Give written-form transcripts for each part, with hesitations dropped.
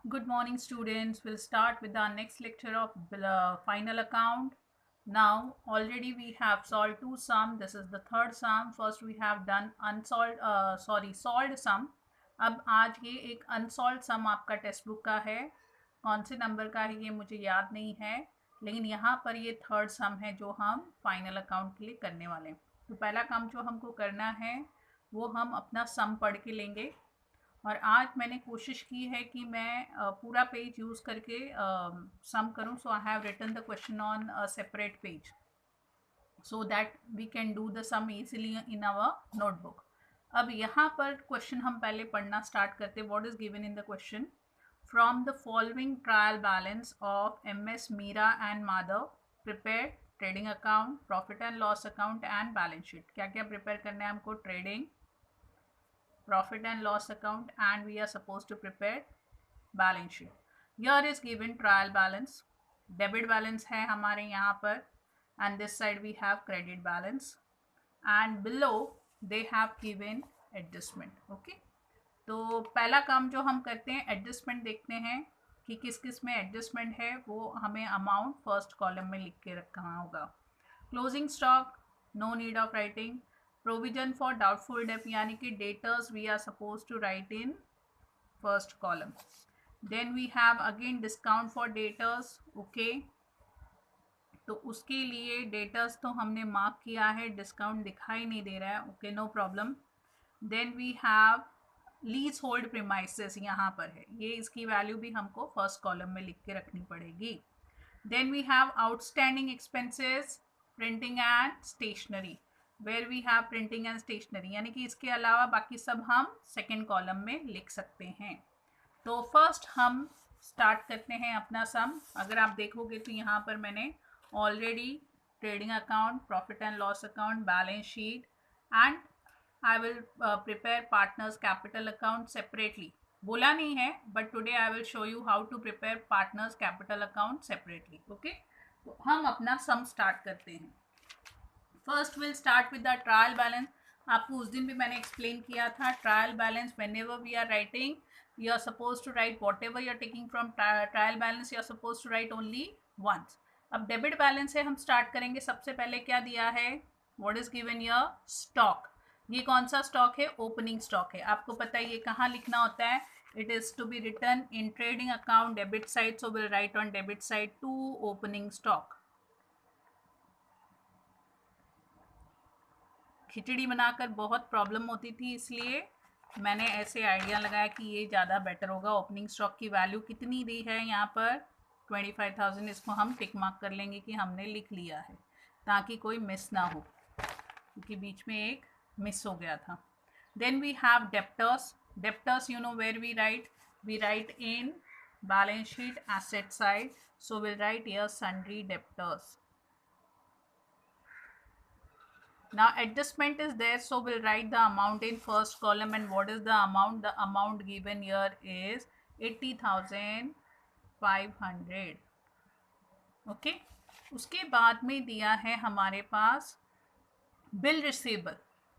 Good morning, students. We'll start with our next lecture of final account. Now, already we have solved two sum. This is the third sum. First, we have done solved sum. अब आज ये एक unsolved sum आपका text book का है. कौन से number का है ये मुझे याद नहीं है, लेकिन यहाँ पर ये थर्ड सम है जो हम फाइनल अकाउंट के लिए करने वाले हैं. तो पहला काम जो हमको करना है वो हम अपना सम पढ़ के लेंगे. और आज मैंने कोशिश की है कि मैं पूरा पेज यूज़ करके सम करूं. So I have written the question on separate page so that we can do the sum easily in our notebook. अब यहाँ पर क्वेश्चन हम पहले पढ़ना स्टार्ट करते हैं. What is given in the question? From the following trial balance of MS Meera and Madhav prepare trading account, profit and loss account and balance sheet. क्या क्या प्रिपेयर करना है हमको? Trading, profit and loss account, and we are supposed to prepare balance sheet. Here is given trial balance, debit balance है हमारे यहाँ पर, and this side we have credit balance, and below they have given adjustment. Okay, तो पहला काम जो हम करते हैं एडजस्टमेंट देखते हैं कि किस किस में एडजस्टमेंट है. वो हमें अमाउंट फर्स्ट कॉलम में लिख के रखना होगा. Closing stock, no need of writing. Provision for doubtful debt यानी कि debtors we are suppose to write in first column. Then we have again discount for debtors. Okay, तो उसके लिए डेटर्स तो हमने मार्क किया है, डिस्काउंट दिखाई नहीं दे रहा है. Okay, no problem. Then we have lease hold premises, यहाँ पर है ये, इसकी वैल्यू भी हमको फर्स्ट कॉलम में लिख के रखनी पड़ेगी. Then we have outstanding expenses, printing and stationery, where we have printing and stationery, यानी कि इसके अलावा बाकी सब हम सेकेंड कॉलम में लिख सकते हैं. तो फर्स्ट हम स्टार्ट करते हैं अपना सम. अगर आप देखोगे तो यहाँ पर मैंने already trading account, profit and loss account, balance sheet and I will prepare partners capital account separately. बोला नहीं है, but today I will show you how to prepare partners capital account separately. Okay? तो हम अपना sum start करते हैं. First we'll start with the trial balance. आपको उस दिन भी मैंने explain किया था. Trial balance, whenever we are writing, you are supposed to write whatever you are taking from trial balance. You are supposed to write only once. अब debit balance से हम start करेंगे. सबसे पहले क्या दिया है? What is given here? Stock. ये कौन सा स्टॉक है? ओपनिंग स्टॉक है. आपको पता है ये कहाँ लिखना होता है? It is to be return in trading account debit side, so will write on debit side to opening stock. खिचड़ी बनाकर बहुत प्रॉब्लम होती थी, इसलिए मैंने ऐसे आइडिया लगाया कि ये ज़्यादा बेटर होगा. ओपनिंग स्टॉक की वैल्यू कितनी दी है यहाँ पर? 25,000. इसको हम टिक मार्क कर लेंगे कि हमने लिख लिया है, ताकि कोई मिस ना हो, क्योंकि बीच में एक मिस हो गया था. Then we have debtors. Debtors you know where we write in balance sheet asset side, so will write here sundry debtors. Now adjustment is there, so we'll write the amount in first column. And what is the amount? The amount given here is 80,500. Okay, उसके बाद में दिया है हमारे पास bill receivable.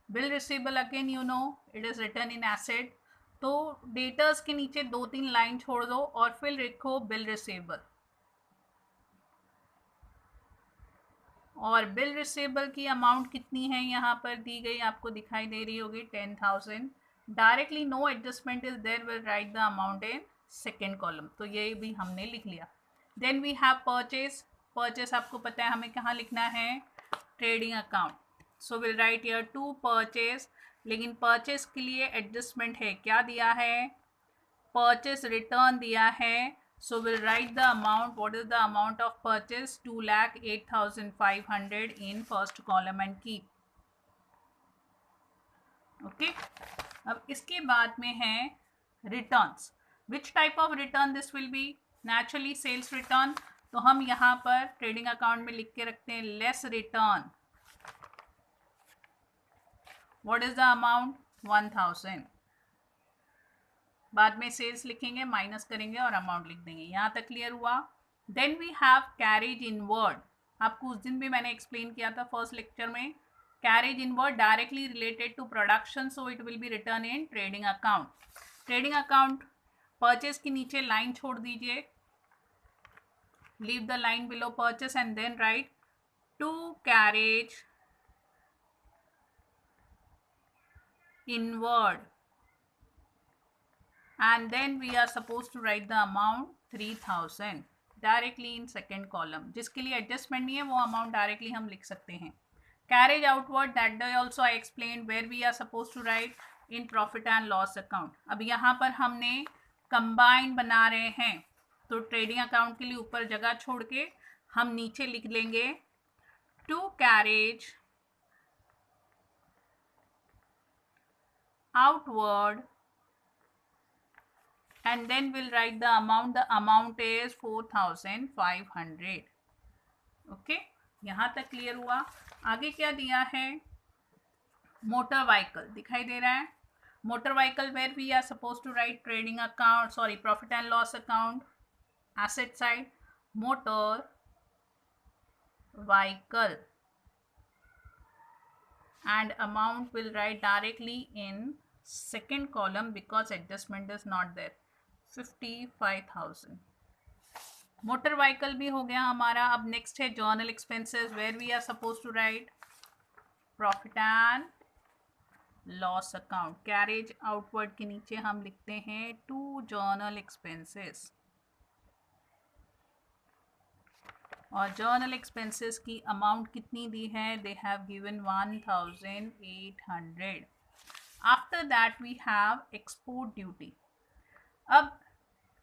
Bill receivable again you know it is written in asset. तो debtors के नीचे 2-3 लाइन छोड़ दो और फिर लिखो बिल रिसीवेबल. और बिल रिसीवेबल की अमाउंट कितनी है यहाँ पर दी गई, आपको दिखाई दे रही होगी, 10,000. Directly no adjustment is there, will write the amount in second column. तो ये भी हमने लिख लिया. Then we have purchase. Purchase आपको पता है हमें कहाँ लिखना है? Trading account. So will write here to purchase. लेकिन परचेस के लिए एडजस्टमेंट है. क्या दिया है? परचेस रिटर्न दिया है. So we'll write the amount. What is the amount of purchase? 2,08,500 in first column and keep. Okay. अब इसके बाद में है returns. Which type of return this will be? Naturally sales return. तो हम यहाँ पर ट्रेडिंग अकाउंट में लिख के रखते हैं less return. What is the amount? 1,000. बाद में सेल्स लिखेंगे, माइनस करेंगे और अमाउंट लिख देंगे. यहाँ तक क्लियर हुआ? Then we have carriage inward. आपको उस दिन भी मैंने एक्सप्लेन किया था फर्स्ट लेक्चर में. Carriage inward directly related to production, so it will be return in trading account. Trading account purchase के नीचे लाइन छोड़ दीजिए, leave the line below purchase and then write to carriage inward, and then we are supposed to write the amount 3000 directly in second column. जिसके लिए adjustment नहीं है वो amount directly हम लिख सकते हैं. Carriage outward, that day also I explain where we are suppose to write in profit and loss account. अब यहाँ पर हमने कंबाइन बना रहे हैं तो ट्रेडिंग अकाउंट के लिए ऊपर जगह छोड़ के हम नीचे लिख लेंगे to carriage outward, and then we'll write the amount. The amount is 4500. Okay, यहाँ तक क्लियर हुआ. आगे क्या दिया है? मोटर व्हीकल दिखाई दे रहा है. Motor vehicle where we are suppose to write trading account, sorry profit and loss account, asset side, motor vehicle, and amount will write directly in second column because adjustment is not there. 55,000. Motor vehicle भी हो गया हमारा. अब next है general expenses where we are suppose to write profit and loss account. Carriage outward के नीचे हम लिखते हैं टू जर्नल एक्सपेंसेस, और जर्नल एक्सपेंसेस की अमाउंट कितनी दी है? They have given 1800. After that we have export duty. अब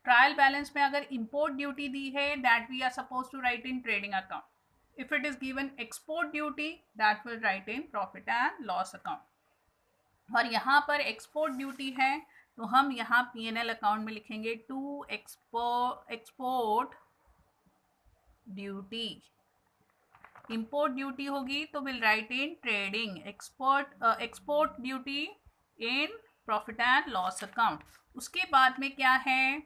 ट्रायल बैलेंस में अगर इंपोर्ट ड्यूटी दी है that we are suppose to write in trading account. If it is given export duty that will write in profit and loss account. और यहाँ पर export duty है तो हम यहाँ P&L अकाउंट में लिखेंगे to export duty. Import duty होगी तो will write in trading. Export duty in profit and loss account. उसके बाद में क्या है?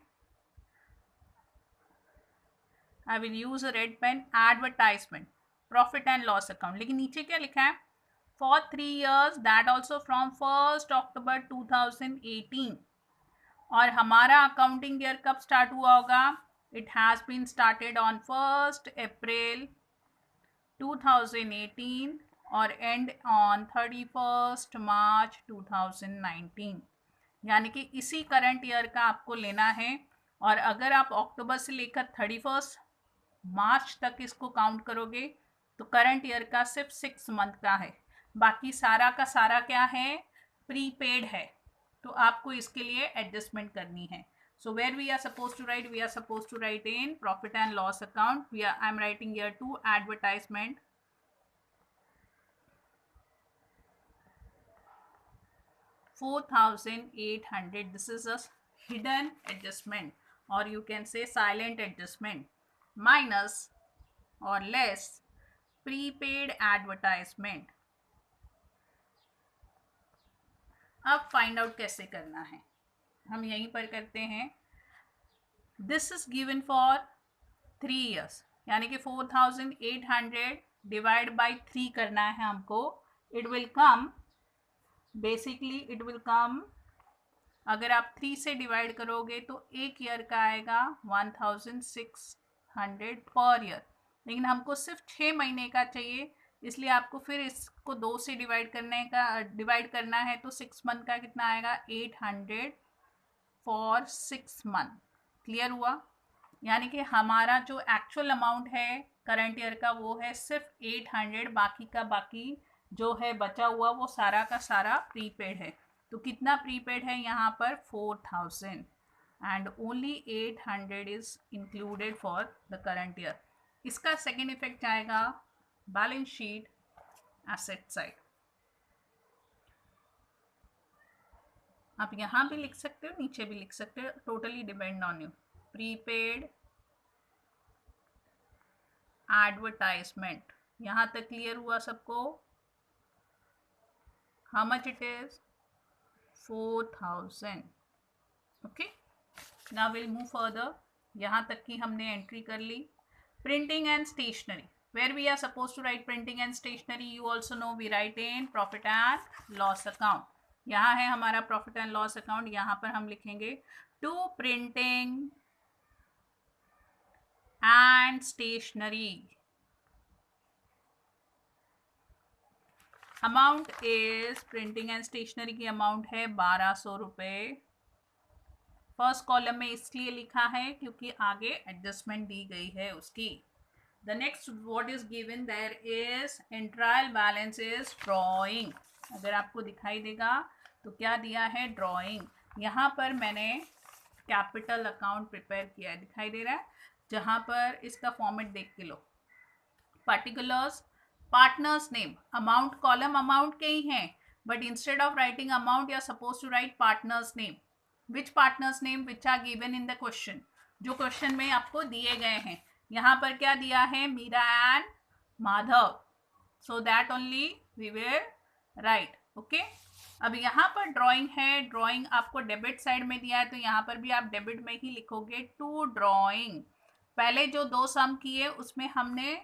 I will use a red pen. Advertisement, profit and loss account. लेकिन नीचे क्या लिखा है? For 3 years, that also from 1 October 2018. और हमारा अकाउंटिंग ईयर कब स्टार्ट हुआ होगा? It has been started on 1st April 2018 और end on 31st March 2019. यानी कि इसी करंट ईयर का आपको लेना है. और अगर आप अक्टूबर से लेकर 31 मार्च तक इसको काउंट करोगे तो करंट ईयर का सिर्फ 6 मंथ का है. बाकी सारा का सारा क्या है? प्रीपेड है. तो आपको इसके लिए एडजस्टमेंट करनी है. So where we are supposed to write? We are supposed to write in profit and loss account. I'm writing here to advertisement. $4,800. This is a hidden adjustment, or you can say silent adjustment. Minus or less prepaid advertisement. अब find out कैसे करना है हम यहीं पर करते हैं. This is given for 3 years, यानी कि 4,800 डिवाइड बाई 3 करना है हमको. It will come, basically it will come, अगर आप 3 से डिवाइड करोगे तो एक ईयर का आएगा 1,600 पर ईयर. लेकिन हमको सिर्फ 6 महीने का चाहिए, इसलिए आपको फिर इसको 2 से डिवाइड करना है तो 6 मंथ का कितना आएगा? 800 फॉर 6 मंथ. क्लियर हुआ? यानी कि हमारा जो एक्चुअल अमाउंट है करंट ईयर का वो है सिर्फ 800. बाकी का बाकी जो है बचा हुआ वो सारा का सारा प्रीपेड है. तो कितना प्रीपेड है यहाँ पर? 4,000. And only 800 is included for the current year. इसका सेकेंड इफेक्ट आएगा बैलेंस शीट एसेट साइड. आप यहाँ भी लिख सकते हो, नीचे भी लिख सकते हो, totally depend on you. Prepaid advertisement. यहाँ तक क्लियर हुआ सबको? How much it is? 4,000. Okay, now will move further. यहाँ तक की हमने एंट्री कर ली. Printing and stationery, where we are suppose to write printing and stationery. You also know we write in profit and loss account. यहाँ है हमारा profit and loss account. यहाँ पर हम लिखेंगे to printing and stationery. Amount is printing and stationery की amount है 1200 रुपये. फर्स्ट कॉलम में इसलिए लिखा है क्योंकि आगे एडजस्टमेंट दी गई है उसकी. The next what is given there is in trial balance is drawing. अगर आपको दिखाई देगा तो क्या दिया है, ड्रॉइंग. यहाँ पर मैंने कैपिटल अकाउंट प्रिपेयर किया है, दिखाई दे रहा है. जहाँ पर इसका फॉर्मेट देख के लो. Particulars, partners name, amount column amount के ही हैं, but instead of writing amount you are suppose to write partners name. Which partners name which are given in the question, जो क्वेश्चन में आपको दिए गए हैं. यहाँ पर क्या दिया है, Meera and Madhav. So that only we will write. Okay, अब यहाँ पर ड्राइंग है. ड्राइंग आपको डेबिट साइड में दिया है तो यहाँ पर भी आप डेबिट में ही लिखोगे टू ड्राइंग. पहले जो दो सम किए उसमें हमने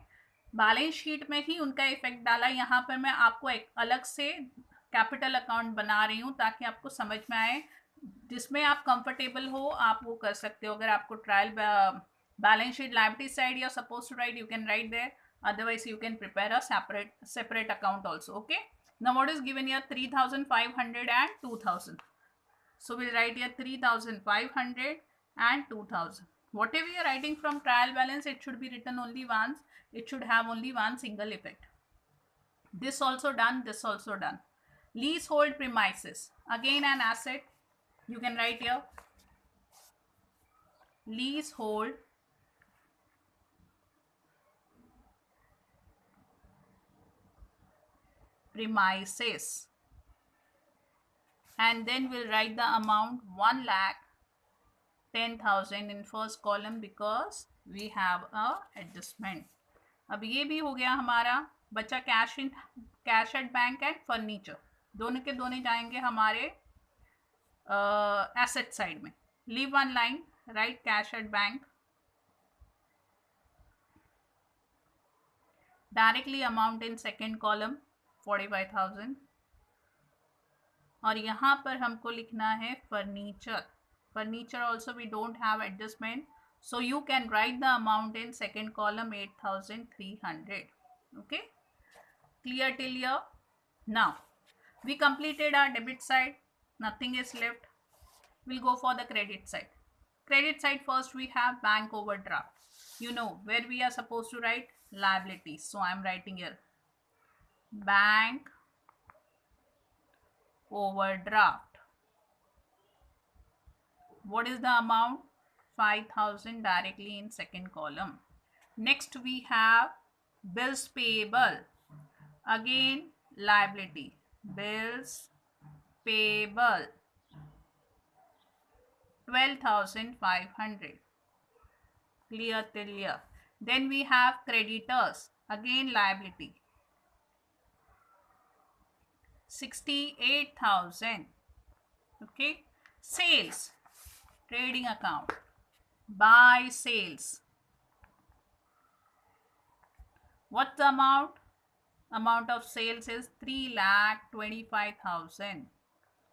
बैलेंस शीट में ही उनका इफेक्ट डाला. यहाँ पर मैं आपको एक अलग से कैपिटल अकाउंट बना रही हूँ ताकि आपको समझ में आए. जिसमें आप कंफर्टेबल हो आप वो कर सकते हो. अगर आपको trial balance sheet liability side you are suppose to write, you can write there. Otherwise you can prepare a separate account also. Okay, now what is given here, 3,500 and 2,000. So we'll write here 3,500 and 2,000. Whatever you're writing from trial balance, it should be written only once. It should have only one single effect. This also done, this also done. Leasehold premises, again an asset. You can write here leasehold premises, and then we'll write the amount 1,10,000 in first column because we have a adjustment. अब ये भी हो गया हमारा. बचा cash at bank and furniture. दोनों के दोनों जाएंगे हमारे एसेट साइड में. Leave one line, write cash at bank. Directly amount in second column 45,000. और यहाँ पर हमको लिखना है furniture. Furniture also we don't have adjustment, so you can write the amount in second column 8,300. Okay, clear till here? Now we completed our debit side, nothing is left. We'll go for the credit side. Credit side, first we have bank overdraft. You know where we are supposed to write liabilities, so I'm writing here bank overdraft. What is the amount? 5,000 directly in second column. Next we have bills payable. Again liability, bills payable 12,500. Clear till here? Then we have creditors. Again liability 68,000. Okay, sales, trading account, buy sales. What's the amount? Amount of sales is 3,25,000.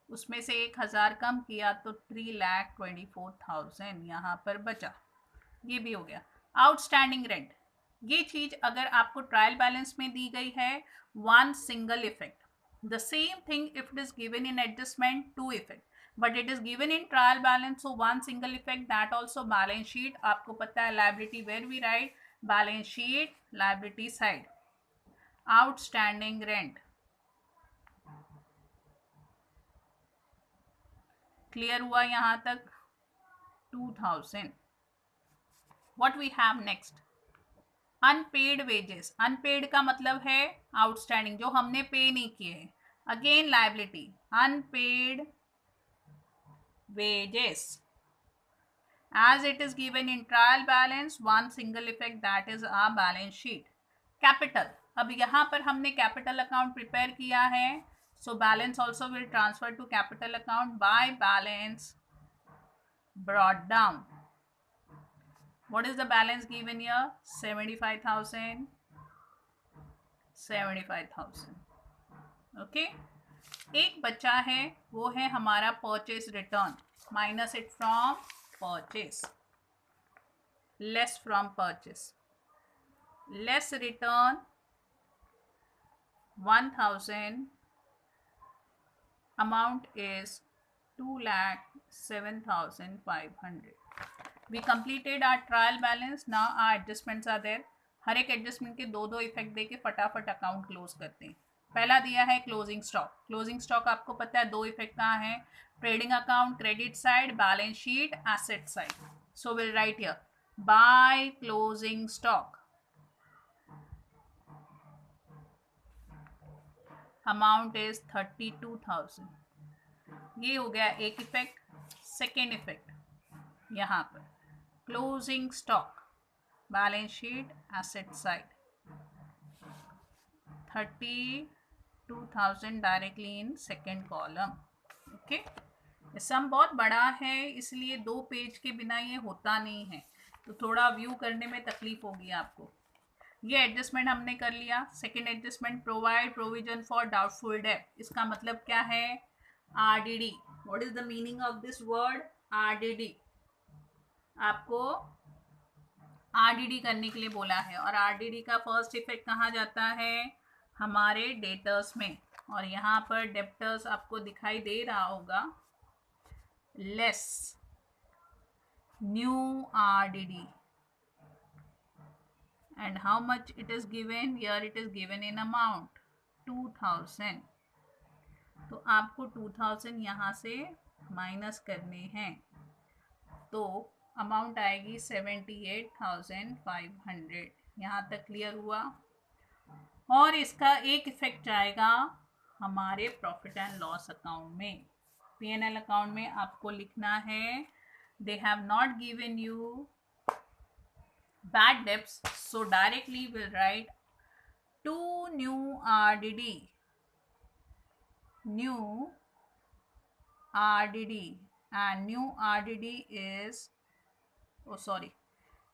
उसमें से 1,000 कम किया तो 3,24,000 यहाँ पर बचा. ये भी हो गया. आउटस्टैंडिंग रेंट, ये चीज अगर आपको ट्रायल बैलेंस में दी गई है, one single effect. The same thing if it is given in adjustment, two effect, but it is given in trial balance, so one single effect. That also balance sheet. आपको पता है liability where we write balance sheet liability side. Outstanding rent. Clear हुआ यहाँ तक? 2,000. What we have next? Unpaid wages. Unpaid का मतलब है outstanding, जो हमने पे नहीं किए हैं. Again liability, unpaid wages. As it is given in trial balance, one single effect, that is our balance sheet. Capital. अब यहाँ पर हमने कैपिटल अकाउंट प्रिपेयर किया है, so balance also will transfer to capital account by balance brought down. What is the balance given here? 75,000. 75,000. Okay. एक बच्चा है, वो है हमारा purchase return. minus it from purchase, less from purchase, less return 1000, amount is 2,07,500. We completed our trial balance. Now our adjustments are there. हर एक adjustment के दो दो इफेक्ट देके फटाफट अकाउंट क्लोज करते हैं. पहला दिया है क्लोजिंग स्टॉक. क्लोजिंग स्टॉक आपको पता है दो इफेक्ट कहाँ है, trading account credit side, balance sheet asset side. So will write here by closing stock amount is 32,000. ये हो गया एक इफेक्ट. सेकेंड इफेक्ट यहाँ पर closing stock balance sheet asset side 32,000 directly in second column. Okay, sum बहुत बड़ा है इसलिए दो पेज के बिना ये होता नहीं है, तो थोड़ा व्यू करने में तकलीफ होगी आपको. ये एडजस्टमेंट हमने कर लिया. Second adjustment provide provision for doubtful date. इसका मतलब क्या है, RDD. What is the meaning of this word RDD? आपको आरडीडी करने के लिए बोला है, और आरडीडी का फर्स्ट इफेक्ट कहाँ जाता है, हमारे डेटर्स में. और यहाँ पर डेप्टर्स आपको दिखाई दे रहा होगा, less new RDD. and how much it is given, here it is given in amount 2000. तो आपको 2000 यहाँ से माइनस करने हैं, तो अमाउंट आएगी 78,500. यहाँ तक क्लियर हुआ. और इसका एक इफेक्ट जाएगा हमारे प्रॉफिट एंड लॉस अकाउंट में. पीएनएल अकाउंट में आपको लिखना है they have not given you bad debts, so directly we'll write 2 new RDD, and new RDD is, oh sorry,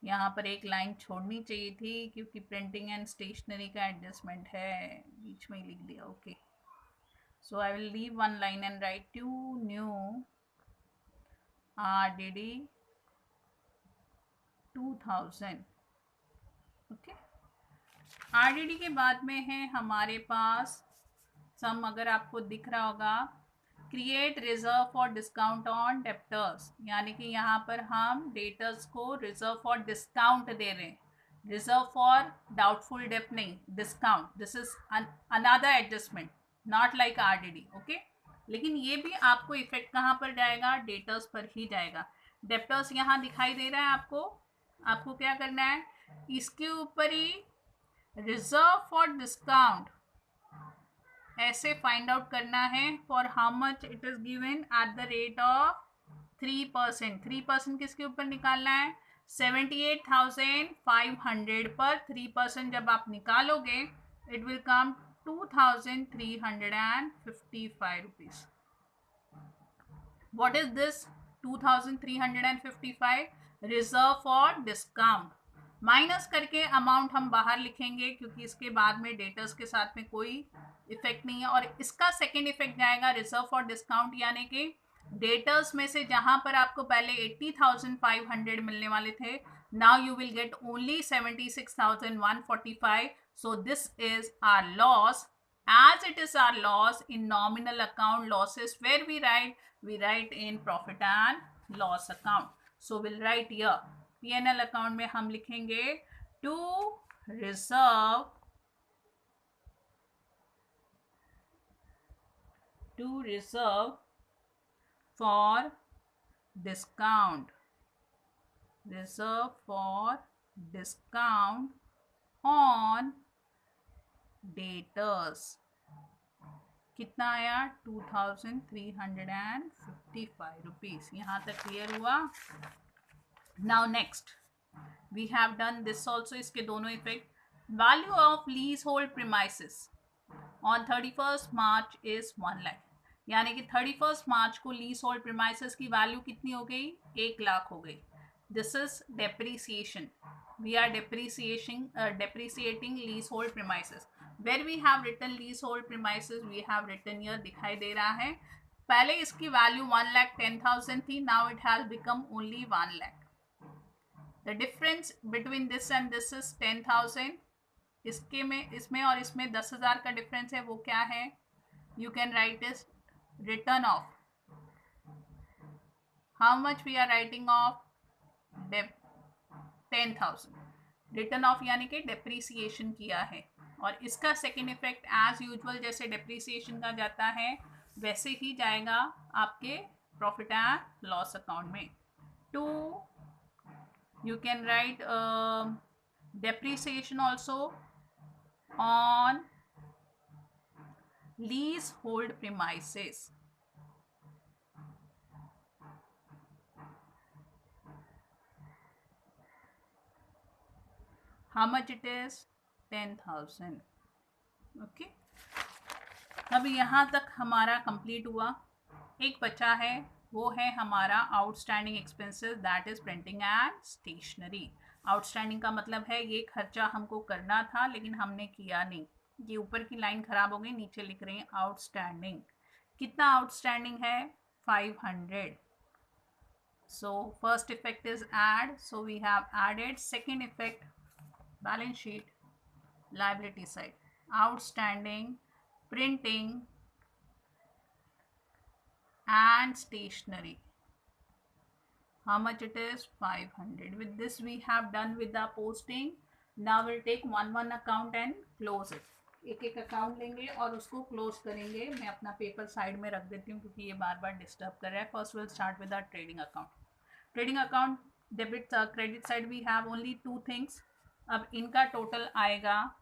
यहाँ पर एक लाइन छोड़नी चाहिए थी क्योंकि प्रिंटिंग एंड स्टेशनरी का एडजस्टमेंट है, बीच में ही लिख दिया. Okay, so I will leave one line and right 2 new RDD 2000. Okay, RDD के बाद में है हमारे पास सम, अगर आपको दिख रहा होगा, create reserve for discount on debtors. यानी कि यहाँ पर हम डेटर्स को रिजर्व फॉर डिस्काउंट दे रहे हैं. रिजर्व फॉर डाउटफुल डेप्ट नहीं, discount. This is another adjustment, not like RDD. Okay, लेकिन ये भी आपको इफेक्ट कहाँ पर जाएगा, डेटर्स पर ही जाएगा. डेप्टर्स यहाँ दिखाई दे रहा है आपको. आपको क्या करना है, इसके ऊपर ही रिजर्व फॉर डिस्काउंट ऐसे फाइंड आउट करना है. For how much it is given at the rate of 3%. 3% किसके ऊपर निकालना है, 78,500 पर 3% जब आप निकालोगे it will come 2,355 rupees. What is this 2,355? Reserve for discount. Minus करके अमाउंट हम बाहर लिखेंगे क्योंकि इसके बाद में डेटर्स के साथ में कोई इफेक्ट नहीं है. और इसका सेकेंड इफेक्ट जाएगा रिजर्व फॉर डिस्काउंट, यानी कि डेटर्स में से जहां पर आपको पहले 80,500 मिलने वाले थे, now you will get only 76,145. So this is our loss. As it is our loss in nominal account losses, where we write in profit and loss account. So will write here PNL account में हम लिखेंगे to reserve for discount, on debtors. कितना आया, 2,355 रुपीज. यहाँ तक clear हुआ. Now next we have done this also. इसके दोनों effect. Value of lease hold premises on 31st March is 1 lakh. यानी कि 31st मार्च को लीज होल्ड प्रीमाइसेस की वैल्यू कितनी हो गई, 1 लाख हो गई. This is depreciation. We are depreciating lease hold premises. Where we have written leasehold premises, we have written here, दिखाई दे रहा है पहले इसकी वैल्यू 1,10,000 थी, now it has become only 1 lakh. The difference between this and this is 10,000. इसमें और इसमें 10,000 का डिफरेंस है, वो क्या है? You can write is written off. How much we are writing off? 10,000. Written off यानी कि डेप्रीसिएशन किया है. और इसका सेकेंड इफेक्ट एज यूजुअल जैसे डेप्रीसिएशन का जाता है वैसे ही जाएगा आपके प्रॉफिट एंड लॉस अकाउंट में. To you can write depreciation also on leasehold premises. How much it is? 10,000. Okay, अब यहाँ तक हमारा कंप्लीट हुआ. एक बचा है, वो है हमारा outstanding expenses, that is printing and stationery. Outstanding का मतलब है ये खर्चा हमको करना था लेकिन हमने किया नहीं. ये ऊपर की लाइन खराब हो गई, नीचे लिख रहे हैं आउटस्टैंडिंग. कितना आउटस्टैंडिंग है? 500. So first effect is add, so we have added. Second effect, balance sheet liability side, outstanding printing and stationery. How much it is? 500. With this we have done with the posting. Now we'll take one account and close it. एक एक account लेंगे और उसको close करेंगे. मैं अपना paper side में रख देती हूँ क्योंकि ये बार बार डिस्टर्ब कर रहा है. First will start with the trading account. Trading account debit credit side we have only 2 things. अब इनका टोटल आएगा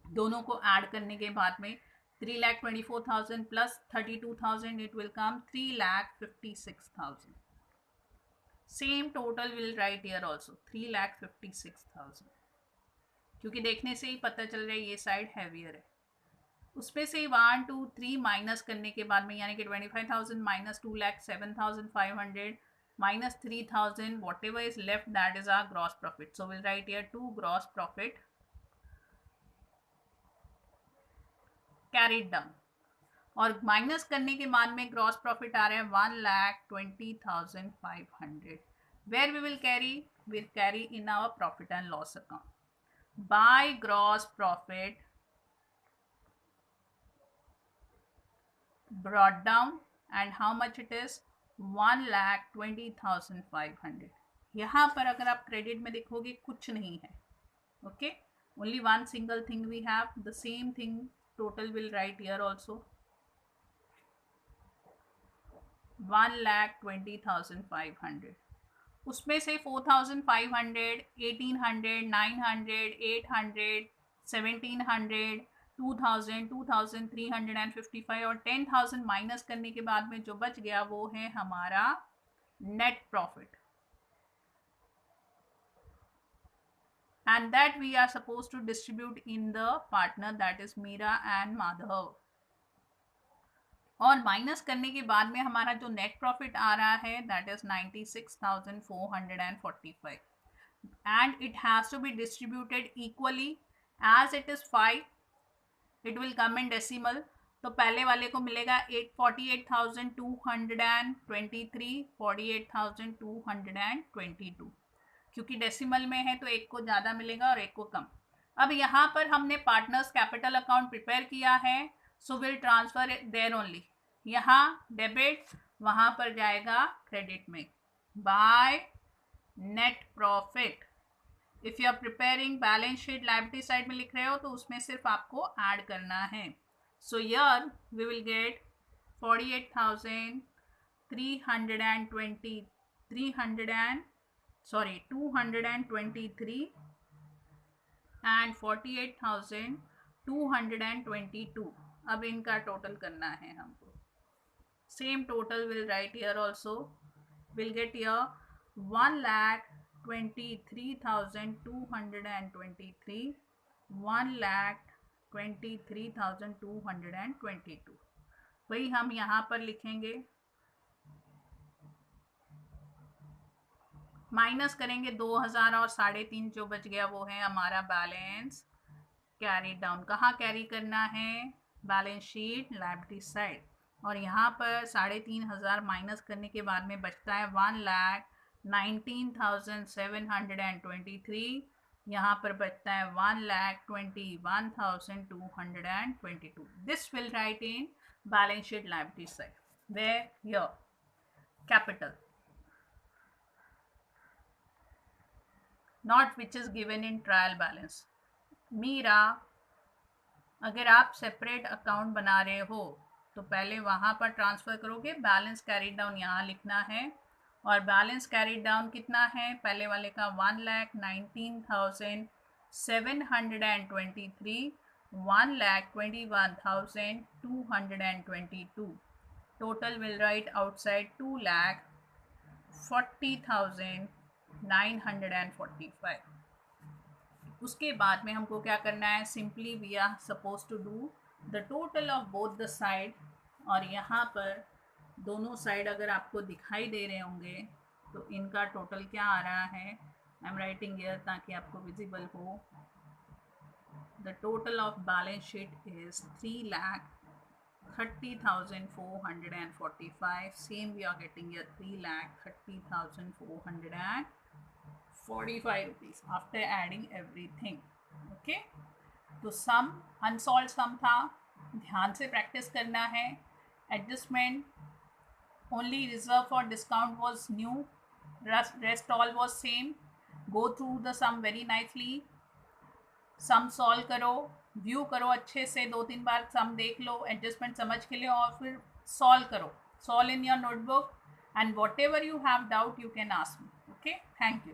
दोनों को ऐड करने के बाद में 3,24,000 plus 32,000, it will come 3,56,000. Same total will write here also 3,56,000, क्योंकि देखने से ही पता चल रहा है ये साइड हैवियर है. उसमें से 1 2 3 माइनस करने के बाद में यानी कि 25,000 minus 2,07,500 minus 3,000, whatever is left that is our gross profit. So will write here 2 gross profit carried down. और माइनस करने के बाद में ग्रॉस प्रॉफिट आ रहा है 1,20,500. Where we will carry in our profit and loss account. By gross profit brought down and how much it is? 1,20,500. यहाँ पर अगर आप क्रेडिट में देखोगे कुछ नहीं है. Okay, only one single thing we have. The same thing total will write here also. 1,20,500. उसमें से 4,500, 1,800, 900, 800, 1,700, 2,000, 2,355 और 10,000 माइनस करने के बाद में जो बच गया वो है हमारा net profit. And that we are supposed to distribute in the partner, that is Meera and Madhav. और माइनस करने के बाद में हमारा जो नेट प्रॉफिट आ रहा है that is 96,445 and it has to be distributed equally. as it is 5 it will come in decimal. तो पहले वाले को मिलेगा 48,223, 48,222. क्योंकि डेसिमल में है तो एक को ज़्यादा मिलेगा और एक को कम. अब यहाँ पर हमने पार्टनर्स कैपिटल अकाउंट प्रिपेयर किया है, so will transfer there only. यहाँ डेबिट, वहाँ पर जाएगा क्रेडिट में. By net profit. If you are preparing balance sheet liability side में लिख रहे हो तो उसमें सिर्फ आपको ऐड करना है. So here we will get 223 and 48,222. अब इनका टोटल करना है हमको. Same total will write here also. Will get here 1,23,223, 1,23,222. वही हम यहाँ पर लिखेंगे. माइनस करेंगे 2,000 और 3.5 जो बच गया वो है हमारा बैलेंस कैरी डाउन. कहाँ कैरी करना है? Balance sheet liability side. और यहाँ पर 3,500 माइनस करने के बाद में बचता है 1,19,723। यहाँ पर बचता है 1,21,222. This will write in balance sheet liability side where here capital not which is given in trial balance. Meera, अगर आप सेपरेट अकाउंट बना रहे हो तो पहले वहाँ पर ट्रांसफ़र करोगे, बैलेंस कैरी डाउन यहाँ लिखना है। और बैलेंस कैरी डाउन कितना है, पहले वाले का 1,19,723, 1,21,222. Total will write outside 2,40,945. उसके बाद में हमको क्या करना है, simply we are suppose to do the total of both the side. और यहाँ पर दोनों साइड अगर आपको दिखाई दे रहे होंगे तो इनका टोटल क्या आ रहा है, आई एम राइटिंग हियर ताकि आपको विजिबल हो। The total of balance sheet is 3,30,445. Same we are getting here 3,30,445 rupees after adding everything. Okay, तो सम अनसॉल्व सम था, ध्यान से प्रैक्टिस करना है। Adjustment only reserve for discount was new, rest all was same. Go through the sum very nicely, sum solve करो, view करो अच्छे से, 2-3 बार सम देख लो, एडजस्टमेंट समझ के लिए, और फिर सॉल्व करो, solve in your notebook, and what ever you have doubt you can ask me. Okay, thank you.